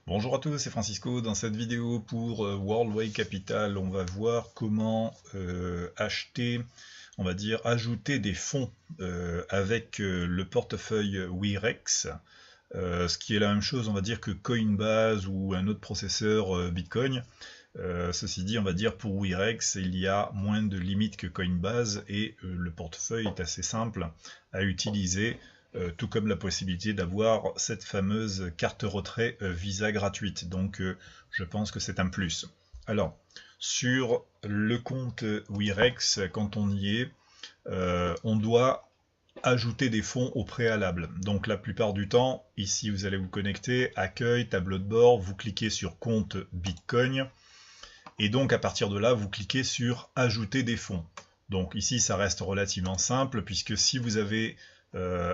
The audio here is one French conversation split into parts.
Bonjour à tous, c'est Francisco. Dans cette vidéo pour Worldway Capital, on va voir comment acheter, on va dire ajouter des fonds avec le portefeuille Wirex, ce qui est la même chose, on va dire, que Coinbase ou un autre processeur Bitcoin. Ceci dit, on va dire pour Wirex, il y a moins de limites que Coinbase et le portefeuille est assez simple à utiliser. Tout comme la possibilité d'avoir cette fameuse carte retrait Visa gratuite. Donc je pense que c'est un plus. Alors, sur le compte Wirex, quand on y est, on doit ajouter des fonds au préalable. Donc la plupart du temps, ici vous allez vous connecter, accueil, tableau de bord, vous cliquez sur compte Bitcoin, et donc à partir de là, vous cliquez sur ajouter des fonds. Donc ici, ça reste relativement simple, puisque si vous avez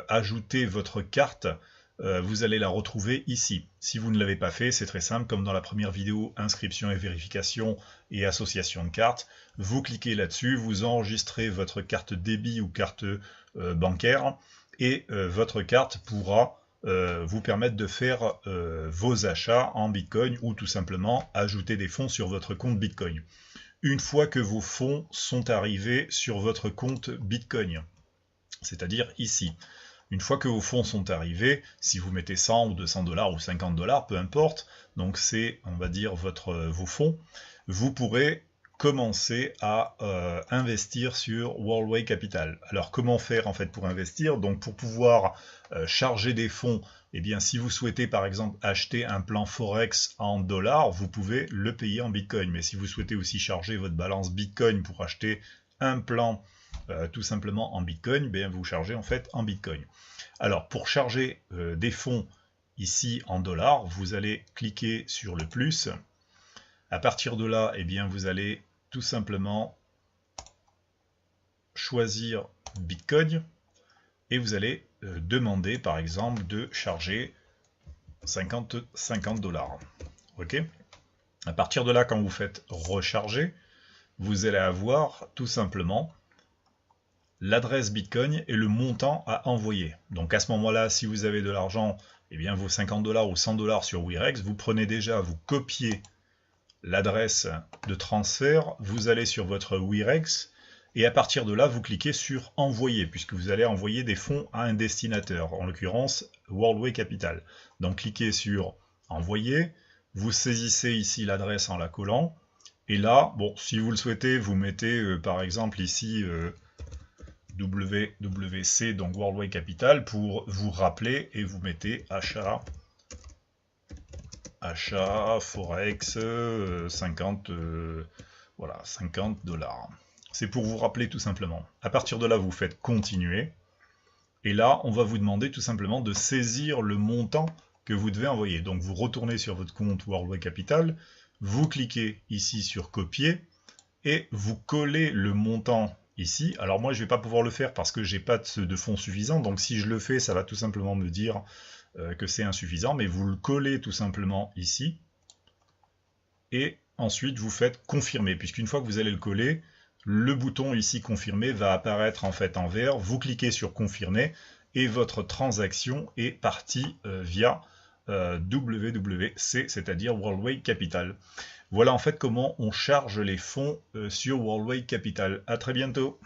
ajouté votre carte, vous allez la retrouver ici. Si vous ne l'avez pas fait, c'est très simple, comme dans la première vidéo, inscription et vérification et association de cartes, vous cliquez là-dessus, vous enregistrez votre carte débit ou carte bancaire, et votre carte pourra vous permettre de faire vos achats en Bitcoin ou tout simplement ajouter des fonds sur votre compte Bitcoin. Une fois que vos fonds sont arrivés sur votre compte Bitcoin, c'est-à-dire ici. Une fois que vos fonds sont arrivés, si vous mettez 100 ou 200 dollars ou 50 dollars, peu importe, donc c'est, on va dire, vos fonds, vous pourrez commencer à investir sur Worldway Capital. Alors comment faire en fait pour investir? Donc pour pouvoir charger des fonds, eh bien si vous souhaitez par exemple acheter un plan Forex en dollars, vous pouvez le payer en Bitcoin. Mais si vous souhaitez aussi charger votre balance Bitcoin pour acheter un plan tout simplement en Bitcoin, bien vous chargez en fait en Bitcoin. Alors pour charger des fonds ici en dollars, vous allez cliquer sur le plus. À partir de là, eh bien vous allez tout simplement choisir Bitcoin et vous allez demander par exemple de charger 50 dollars. Ok. À partir de là, quand vous faites recharger, vous allez avoir tout simplement l'adresse Bitcoin et le montant à envoyer. Donc à ce moment-là, si vous avez de l'argent, eh bien vos 50 dollars ou 100 dollars sur Wirex, vous prenez déjà, vous copiez l'adresse de transfert, vous allez sur votre Wirex, et à partir de là, vous cliquez sur envoyer, puisque vous allez envoyer des fonds à un destinateur, en l'occurrence Worldway Capital. Donc cliquez sur envoyer, vous saisissez ici l'adresse en la collant, et là, bon, si vous le souhaitez, vous mettez par exemple ici WWC, donc Worldway Capital, pour vous rappeler, et vous mettez achat Forex 50 voilà, 50 dollars. C'est pour vous rappeler tout simplement. À partir de là, vous faites continuer, et là, on va vous demander tout simplement de saisir le montant que vous devez envoyer. Donc vous retournez sur votre compte Worldway Capital, vous cliquez ici sur copier, et vous collez le montant ici. Alors moi je vais pas pouvoir le faire parce que j'ai pas de fonds suffisants, donc si je le fais ça va tout simplement me dire que c'est insuffisant, mais vous le collez tout simplement ici, et ensuite vous faites confirmer, puisqu'une fois que vous allez le coller, le bouton ici confirmer va apparaître en fait en vert, vous cliquez sur confirmer, et votre transaction est partie via WWC, c'est-à-dire Worldway Capital. Voilà en fait comment on charge les fonds sur Worldway Capital. À très bientôt.